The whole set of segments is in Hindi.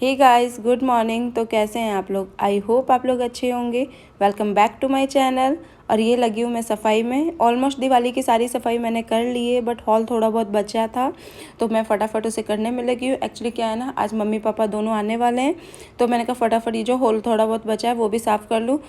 Hey guys, good morning. तो कैसे हैं आप लोग? आई होप आप लोग अच्छे होंगे। Welcome back to my channel. और ये लगी हूँ मैं सफाई में। ऑलमोस्ट दिवाली की सारी सफाई मैंने कर ली है, बट हॉल थोड़ा बहुत बचा था तो मैं फटाफट उसे करने में लगी हूँ। एक्चुअली क्या है ना, आज मम्मी पापा दोनों आने वाले हैं तो मैंने कहा फटाफट ये जो हॉल थोड़ा बहुत बचा है वो भी साफ़ कर लूँ।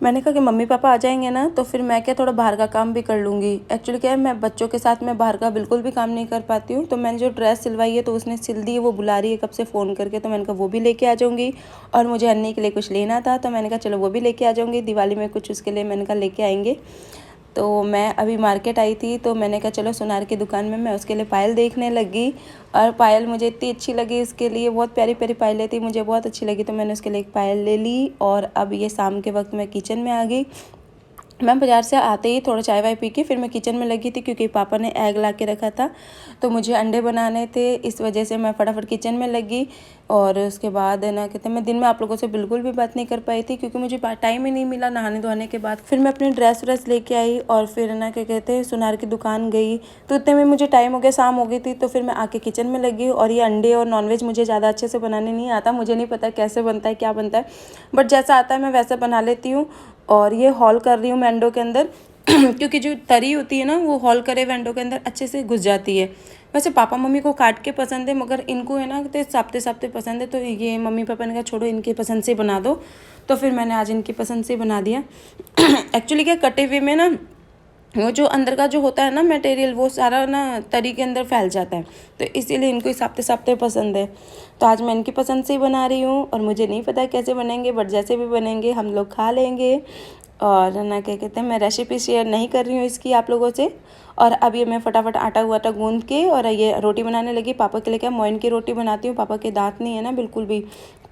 मैंने कहा कि मम्मी पापा आ जाएंगे ना तो फिर मैं क्या थोड़ा बाहर का काम भी कर लूँगी। एक्चुअली क्या है, मैं बच्चों के साथ मैं बाहर का बिल्कुल भी काम नहीं कर पाती हूँ। तो मैंने जो ड्रेस सिलवाई है तो उसने सिल दी है, वो बुला रही है कब से फ़ोन करके, तो मैंने कहा वो भी लेके आ जाऊँगी। और मुझे अन्नी के लिए कुछ लेना था तो मैंने कहा चलो वो भी लेके आ जाऊँगी। दिवाली में कुछ उसके लिए मैंने कहा लेके आएंगे। तो मैं अभी मार्केट आई थी तो मैंने कहा चलो सुनार की दुकान में मैं उसके लिए पायल देखने लगी। और पायल मुझे इतनी अच्छी लगी, उसके लिए बहुत प्यारी प्यारी पायलें थी, मुझे बहुत अच्छी लगी तो मैंने उसके लिए एक पायल ले ली। और अब ये शाम के वक्त मैं किचन में आ गई। मैं बाज़ार से आते ही थोड़ा चाय वाय पी के फिर मैं किचन में लगी थी, क्योंकि पापा ने एग ला के रखा था तो मुझे अंडे बनाने थे, इस वजह से मैं फटाफट किचन में लगी। और उसके बाद है ना, कहते मैं दिन में आप लोगों से बिल्कुल भी बात नहीं कर पाई थी क्योंकि मुझे टाइम ही नहीं मिला नहाने धोने के बाद। फिर मैं अपनी ड्रेस व्रेस लेके आई और फिर ना क्या कहते हैं सुनार की दुकान गई। तो इतने में मुझे टाइम हो गया, शाम हो गई थी। तो फिर मैं आके किचन में लगी। और ये अंडे और नॉनवेज मुझे ज़्यादा अच्छे से बनाने नहीं आता, मुझे नहीं पता कैसे बनता है क्या बनता है, बट जैसा आता है मैं वैसा बना लेती हूँ। और ये हॉल कर रही हूँ मैं अंडों के अंदर क्योंकि जो तरी होती है ना वो हॉल करे हुए अंडों के अंदर अच्छे से घुस जाती है। वैसे पापा मम्मी को काट के पसंद है, मगर इनको है ना तो साप्ते साप्ते पसंद है। तो ये मम्मी पापा ने कहा छोड़ो इनकी पसंद से बना दो, तो फिर मैंने आज इनकी पसंद से बना दिया। एक्चुअली क्या, कटे हुए में ना वो जो अंदर का जो होता है ना मटेरियल वो सारा ना तरी के अंदर फैल जाता है, तो इसीलिए इनको साप्ते साप्ते पसंद है। तो आज मैं इनकी पसंद से ही बना रही हूँ और मुझे नहीं पता कैसे बनेंगे, बट जैसे भी बनेंगे हम लोग खा लेंगे। और ना क्या कहते हैं, मैं रेसिपी शेयर नहीं कर रही हूँ इसकी आप लोगों से। और अब ये मैं फटाफट आटा वाटा गूंद के और ये रोटी बनाने लगी। पापा के लिए क्या मोइन की रोटी बनाती हूँ, पापा के दांत नहीं है ना बिल्कुल भी,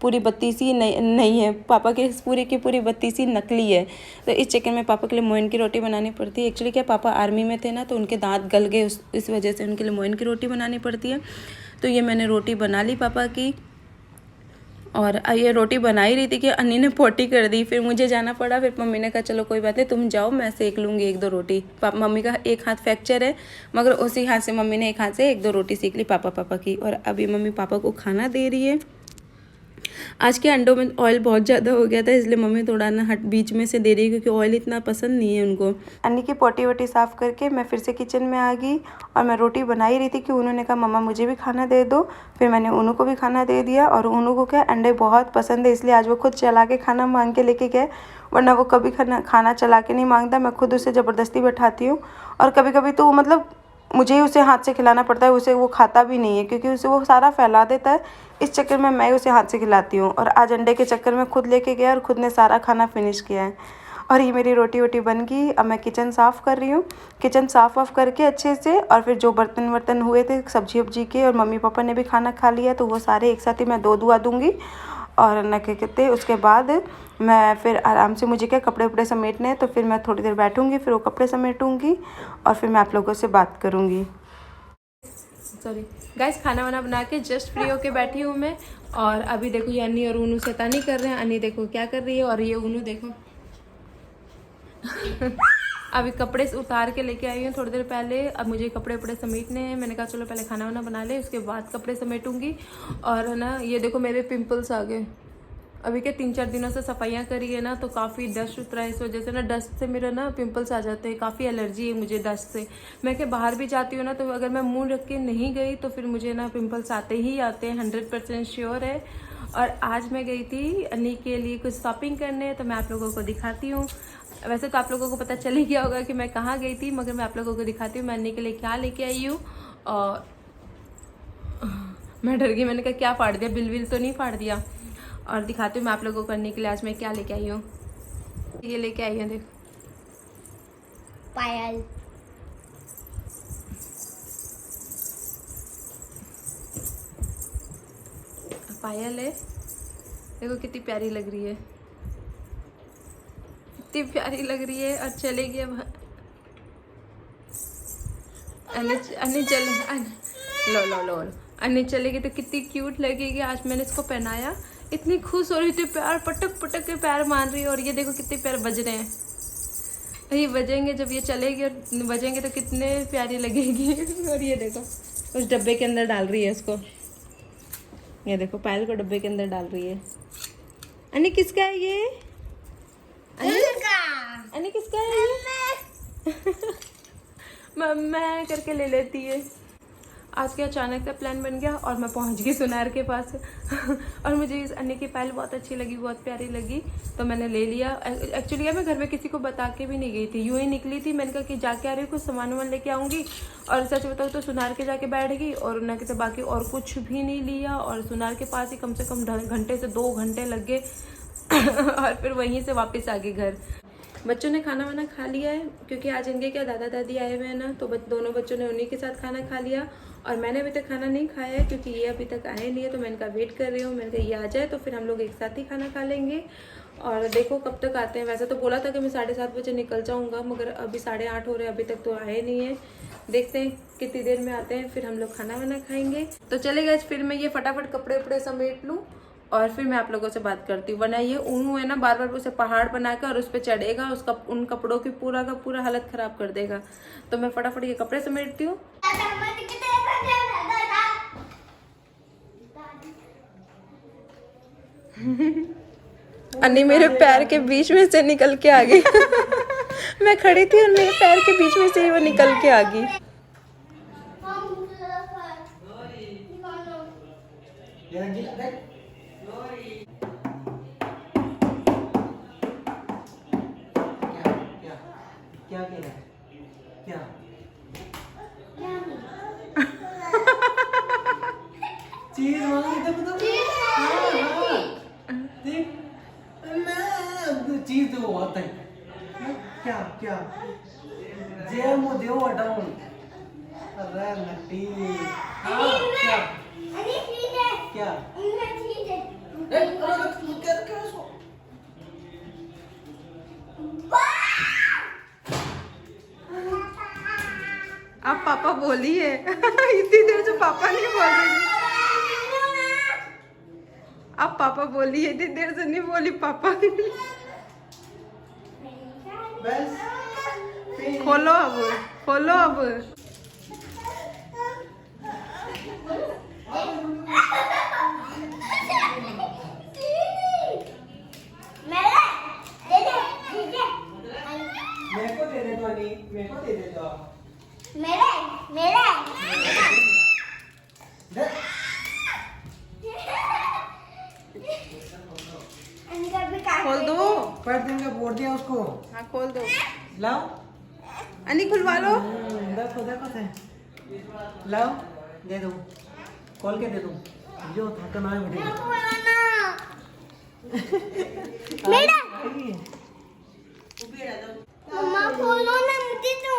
पूरी बत्ती सी नहीं है पापा की, पूरी की पूरी बत्ती सी नकली है। तो इस चक्कर में पापा के लिए मोइन की रोटी बनानी पड़ती है। एक्चुअली क्या, पापा आर्मी में थे ना तो उनके दांत गल गए, इस वजह से उनके लिए मोइन की रोटी बनानी पड़ती है। तो ये मैंने रोटी बना ली पापा की। और ये रोटी बना ही रही थी कि अन्नी ने पोटी कर दी, फिर मुझे जाना पड़ा। फिर मम्मी ने कहा चलो कोई बात नहीं तुम जाओ, मैं सेक लूँगी एक दो रोटी। मम्मी का एक हाथ फ्रैक्चर है, मगर उसी हाथ से मम्मी ने एक हाथ से एक दो रोटी सेक ली पापा की। और अभी मम्मी पापा को खाना दे रही है। आज के अंडों में ऑयल बहुत ज़्यादा हो गया था, इसलिए मम्मी थोड़ा ना हट बीच में से दे रही है क्योंकि ऑयल इतना पसंद नहीं है उनको। अन्नी की पोटी वोटी साफ़ करके मैं फिर से किचन में आ गई और मैं रोटी बना ही रही थी कि उन्होंने कहा मम्मा मुझे भी खाना दे दो। फिर मैंने उन्हों को भी खाना दे दिया। और उन्हों को क्या अंडे बहुत पसंद है, इसलिए आज वो खुद चला के खाना मांग के लेके गए, वरना वो कभी खाना चला के नहीं मांगता, मैं खुद उसे ज़बरदस्ती बैठाती हूँ। और कभी कभी तो मतलब मुझे ही उसे हाथ से खिलाना पड़ता है, उसे वो खाता भी नहीं है क्योंकि उसे वो सारा फैला देता है। इस चक्कर में मैं उसे हाथ से खिलाती हूँ। और आज अंडे के चक्कर में खुद लेके गया और खुद ने सारा खाना फिनिश किया है। और ये मेरी रोटी वोटी बन गई। अब मैं किचन साफ़ कर रही हूँ, किचन साफ़ वाफ़ करके अच्छे से। और फिर जो बर्तन वर्तन हुए थे सब्जी वब्जी के, और मम्मी पापा ने भी खाना खा लिया, तो वो सारे एक साथ ही मैं धुआ दूँगी। और न क्या कहते उसके बाद मैं फिर आराम से, मुझे क्या कपड़े वपड़े समेटने हैं, तो फिर मैं थोड़ी देर बैठूँगी, फिर वो कपड़े समेटूँगी और फिर मैं आप लोगों से बात करूँगी। सॉरी गाइस, खाना वाना बना के जस्ट फ्री होके बैठी हूँ मैं। और अभी देखो ये अन्नी और ऊनू शैतानी कर रहे हैं। अन्नी देखो क्या कर रही है और ये ऊनू देखो अभी कपड़े उतार के लेके आई हूँ थोड़ी देर पहले। अब मुझे कपड़े वपड़े समेटने हैं, मैंने कहा चलो पहले खाना वाना बना ले उसके बाद कपड़े समेटूंगी। और है ना, ये देखो मेरे पिंपल्स आ गए। अभी क्या 3-4 दिनों से सफाइयाँ करी है ना, तो काफ़ी डस्ट उतरा है, इस वजह से ना डस्ट से मेरा ना पिंपल्स आ जाते हैं। काफ़ी एलर्जी है मुझे डस्ट से। मैं क्या बाहर भी जाती हूँ ना, तो अगर मैं मुंह रख के नहीं गई तो फिर मुझे ना पिंपल्स आते ही आते हैं, 100% श्योर है। और आज मैं गई थी अन्नी के लिए कुछ शॉपिंग करने, तो मैं आप लोगों को दिखाती हूँ। वैसे तो आप लोगों को पता चल ही गया होगा कि मैं कहाँ गई थी, मगर मैं आप लोगों को दिखाती हूँ मैं अन्नी के लिए क्या लेके आई हूँ। और मैं डर गई, मैंने कहा क्या फाड़ दिया, बिल तो नहीं फाड़ दिया। और दिखाती हूँ मैं आप लोगों को करने के लिए आज मैं क्या लेके आई हूँ। ये लेके आई हूँ देखो, पायल। पायल है, देखो कितनी प्यारी लग रही है, कितनी प्यारी लग रही है। और चलेगी अब अन्नी चल लो लो लो अन्नी चलेगी तो कितनी क्यूट लगेगी। आज मैंने इसको पहनाया, इतनी खुश हो रही थी, पैर पटक पटक के पैर मान रही है। और ये देखो कितने पैर बज रहे हैं, ये बजेंगे जब ये चलेगी और बजेंगे तो कितने प्यारी लगेगी। और ये देखो उस डब्बे के अंदर डाल रही है इसको। ये देखो पायल को डब्बे के अंदर डाल रही है। अन्नी किसका है ये? अन्नी किसका है ये? मम्मा करके ले लेती है। आज के अचानक से प्लान बन गया और मैं पहुंच गई सुनार के पास। और मुझे इस अन्नी की पायल बहुत अच्छी लगी, बहुत प्यारी लगी, तो मैंने ले लिया। एक्चुअली मैं घर में किसी को बता के भी नहीं गई थी, यूँ ही निकली थी। मैंने कहा कि जाके आ रही हूँ, कुछ सामान वामान लेके आऊँगी। और सच बताऊँ तो सुनार के जाके बैठ गई और न कि बाकी और कुछ भी नहीं लिया। और सुनार के पास ही कम से कम घंटे से 2 घंटे लग गए। और फिर वहीं से वापस आ गई घर। बच्चों ने खाना वाना खा लिया है, क्योंकि आज इनके क्या दादा दादी आए हुए हैं ना, तो दोनों बच्चों ने उन्हीं के साथ खाना खा लिया। और मैंने अभी तक खाना नहीं खाया है, क्योंकि ये अभी तक आए नहीं है, तो मैं इनका वेट कर रही हूँ। मैंने कहा ये आ जाए तो फिर हम लोग एक साथ ही खाना खा लेंगे। और देखो कब तक आते हैं। वैसे तो बोला था कि मैं 7:30 बजे निकल जाऊँगा, मगर अभी 8:30 हो रहे हैं, अभी तक तो आए नहीं है। देखते हैं कितनी देर में आते हैं, फिर हम लोग खाना वाना खाएंगे। तो चलेगा, फिर मैं ये फटाफट कपड़े वपड़े समेट लूँ और फिर मैं आप लोगों से बात करती हूँ। वरना ये ऊन है ना, बार बार उसे पहाड़ बनाकर और उस पर चढ़ेगा, उसका उन कपड़ों की पूरा का पूरा हालत खराब कर देगा। तो मैं फटाफट ये कपड़े समेटती हूँ। अन्नी मेरे पैर के बीच में से निकल के आ गई। मैं खड़ी थी और मेरे पैर के बीच में से ही वो निकल के आ गई। क्या क्या चीज चीज दो आता है। क्या क्या जे मुझे हटाऊं। अरे नटी क्या क्या आप पापा बोलिए। इतनी देर से पापा नहीं बोल रही। आप पापा बोलिए, इतनी देर से नहीं बोली पापा। बस खोलो अब, खोलो अब। मेरे को दे दे दो, मेरे को दे दे दो। मेरे खोल दो। कर देंगे, बोल दिया उसको। हाँ खोल दो। लाओ अन्नी खुलवा लो। देखो देखो से लाओ, दे दो, खोल के दे दो। जो थका ना है बेटे। मेरा मम्मा खोलो ना, मुझे दो।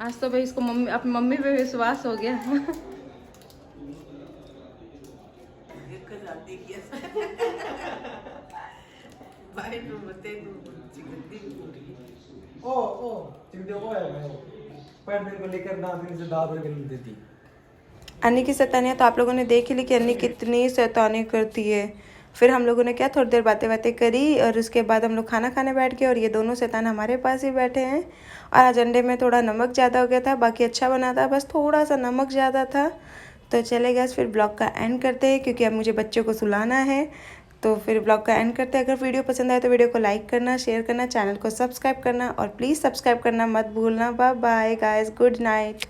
आज तो भाई इसको मम्मी, अपनी मम्मी पे विश्वास हो गया। ओ ओ चिमटे को है मैं पैर मेरे को लेकर दांत से दांत में गली देती। अन्नी की शैतानियाँ तो आप लोगों ने देख ही ली कि अन्नी कितनी शैतानी करती है। फिर हम लोगों ने क्या थोड़ी देर बातें बातें करी और उसके बाद हम लोग खाना खाने बैठ गए। और ये दोनों शैतान हमारे पास ही बैठे हैं। और आज अंडे में थोड़ा नमक ज़्यादा हो गया था, बाकी अच्छा बना था, बस थोड़ा सा नमक ज़्यादा था। तो चले गए, फिर ब्लॉग का एंड करते हैं, क्योंकि अब मुझे बच्चों को सुलाना है। तो फिर ब्लॉग का एंड करते हैं। अगर वीडियो पसंद आए तो वीडियो को लाइक करना, शेयर करना, चैनल को सब्सक्राइब करना और प्लीज़ सब्सक्राइब करना मत भूलना। Bye bye guys, good night.